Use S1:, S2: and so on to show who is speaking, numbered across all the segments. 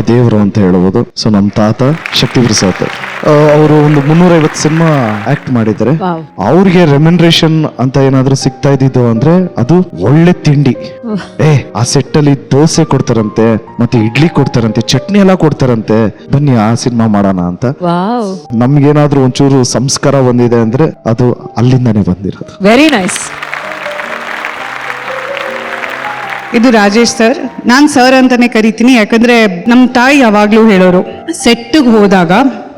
S1: ದೇವರು ಅಂತ ಹೇಳ್ಬೋದು. ಸೊ ನಮ್ಮ ತಾತ ಶಕ್ತಿ ಪ್ರಸಾದ್ ಅವರು ಒಂದು 350 ಸಿನಿಮಾ ಆಕ್ಟ್ ಮಾಡಿದ್ದಾರೆ. ಅವ್ರಿಗೆ ರೆಮ್ಯುನರೇಷನ್ ಅಂತ ಏನಾದ್ರೂ ಸಿಗ್ತಾ ಇದ್ದಿದ್ದು ಅಂದ್ರೆ ಅದು ಒಳ್ಳೆ ತಿಂಡಿ. ಆ ಸೆಟ್ ಅಲ್ಲಿ ದೋಸೆ ಕೊಡ್ತಾರಂತೆ, ಮತ್ತೆ ಇಡ್ಲಿ ಕೊಡ್ತಾರಂತೆ, ಚಟ್ನಿ ಎಲ್ಲ ಕೊಡ್ತಾರಂತೆ. ಬನ್ನಿ ಆ ಸಿನಿಮಾ ಮಾಡೋಣ ಅಂತ. ನಮ್ಗೇನಾದ್ರೂ ಒಂಚೂರು ಸಂಸ್ಕಾರ ಬಂದಿದೆ ಅಂದ್ರೆ ಅದು ಅಲ್ಲಿಂದಾನೇ ಬಂದಿರೋದು.
S2: Very nice.
S3: ಇದು ರಾಜೇಶ್ ಸರ್. ನಾನ್ ಸರ್ ಅಂತಾನೆ ಕರಿತೀನಿ, ಯಾಕಂದ್ರೆ ನಮ್ ತಾಯಿ ಯಾವಾಗ್ಲೂ ಹೇಳೋರು ಸೆಟ್ಗೆ ಹೋದಾಗ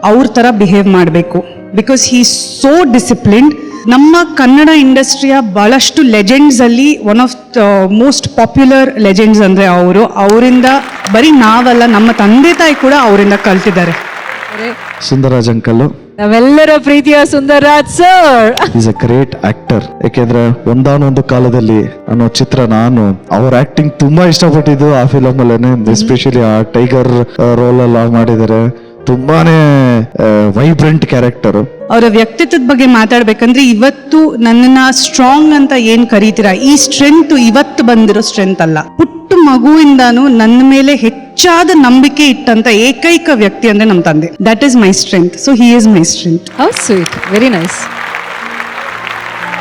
S3: ಅವ್ರ ತರ ಬಿಹೇವ್ ಮಾಡಬೇಕು, ಬಿಕಾಸ್ ಹಿ ಸೋ ಡಿಸಿಪ್ಲಿನ್ಡ್. ನಮ್ಮ ಕನ್ನಡ ಇಂಡಸ್ಟ್ರಿಯ ಬಹಳಷ್ಟು ಲೆಜೆಂಡ್ಸ್ ಅಲ್ಲಿ one of most popular legends ಅಂದ್ರೆ ಅವರಿಂದ ಬರೀ ನಾವಲ್ಲ, ನಮ್ಮ ತಂದೆ ತಾಯಿ ಕೂಡ ಅವರಿಂದ ಕಲ್ತಿದ್ದಾರೆ.
S1: ಸುಂದರರಾಜ್ ಅಂಕಲ್,
S2: ನಾವೆಲ್ಲರ ಪ್ರೀತಿಯ Sundararaj sir
S1: is a great actor. ಯಾಕೆಂದ್ರೆ ಒಂದಾನೊಂದು ಕಾಲದಲ್ಲಿ ಅನ್ನೋ ಚಿತ್ರ ನಾನು ಅವ್ರ ಆಕ್ಟಿಂಗ್ ತುಂಬಾ ಇಷ್ಟಪಟ್ಟಿದ್ದು ಆ ಫಿಲಮ್ ಅಲ್ಲೇನೆ. ಎಸ್ಪೆಷಲಿ ಆ ಟೈಗರ್ ರೋಲ್ ಎಲ್ಲ ಮಾಡಿದ್ದಾರೆ. ತುಂಬಾನೇ ವೈಬ್ರೆಂಟ್ ಕ್ಯಾರೆಕ್ಟರ್.
S3: ಅವರ ವ್ಯಕ್ತಿತ್ವದ ಬಗ್ಗೆ ಮಾತಾಡ್ಬೇಕಂದ್ರೆ ಇವತ್ತು ನನ್ನನ್ನ ಸ್ಟ್ರಾಂಗ್ ಅಂತ ಏನ್ ಕರೀತೀರಾ, ಈ ಸ್ಟ್ರೆಂತ್ ಇವತ್ತು ಬಂದಿರೋ ಸ್ಟ್ರೆಂತ್ ಅಲ್ಲ. ಪುಟ್ಟ ಮಗುವಿಂದಾನು ನನ್ನ ಮೇಲೆ ಹೆಚ್ಚಾದ ನಂಬಿಕೆ ಇಟ್ಟಂತ ಏಕೈಕ ವ್ಯಕ್ತಿ ಅಂದ್ರೆ ನಮ್ಮ ತಂದೆ. That is my strength. So he is my strength.
S2: How sweet, very nice.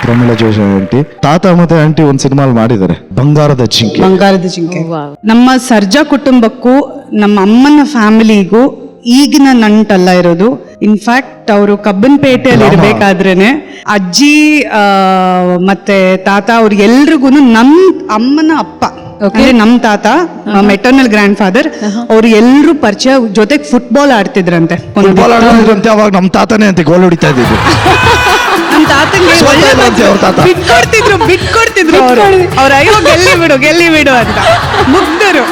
S1: Pramila Joshi aunty, ತಾತ ಮತ್ತೆ ಆಂಟಿ ಒಂದ್ ಸಿನಿಮಾ ಮಾಡಿದ್ದಾರೆ, ಬಂಗಾರದ ಜಿಂಕೆ.
S3: ಬಂಗಾರದ ಜಿಂಕೆ.
S2: Oh, wow.
S3: ನಮ್ಮ ಸರ್ಜಾ ಕುಟುಂಬಕ್ಕೂ ನಮ್ಮ ಅಮ್ಮನ ಫ್ಯಾಮಿಲಿಗೂ ಈಗಿನ ನಂಟಲ್ಲ ಇರೋದು. ಇನ್ಫ್ಯಾಕ್ಟ್ ಅವರು ಕಬ್ಬನ್ಪೇಟೆಯಲ್ಲಿ ಇರ್ಬೇಕಾದ್ರೇನೆ ಅಜ್ಜಿ ಮತ್ತೆ ತಾತ ಅವ್ರಿಗೆಲ್ರಿಗೂ ನಮ್ ಅಮ್ಮನ ಅಪ್ಪ, ಅಂದ್ರೆ ನಮ್ ತಾತ ಮೆಟರ್ನಲ್ ಗ್ರ್ಯಾಂಡ್ ಫಾದರ್, ಅವ್ರು ಎಲ್ರು ಪರಿಚಯ, ಜೊತೆಗೆ ಫುಟ್ಬಾಲ್ ಆಡ್ತಿದ್ರಂತೆ.
S1: ಅವಾಗ ನಮ್ ತಾತನೇ ಅಂತ ಗೋಲ್ ಹೊಡಿತಾ ಇದ್ದಿದ್ದು.
S3: ನಮ್ ತಾತಂಗೆ ಬಿಟ್ಕೊಡ್ತಿದ್ರು ಅವ್ರ ಅಯ್ಯೋ ಗೆಲ್ಲಿ ಬಿಡು ಅಂತ ಮುಗ್ಧರು.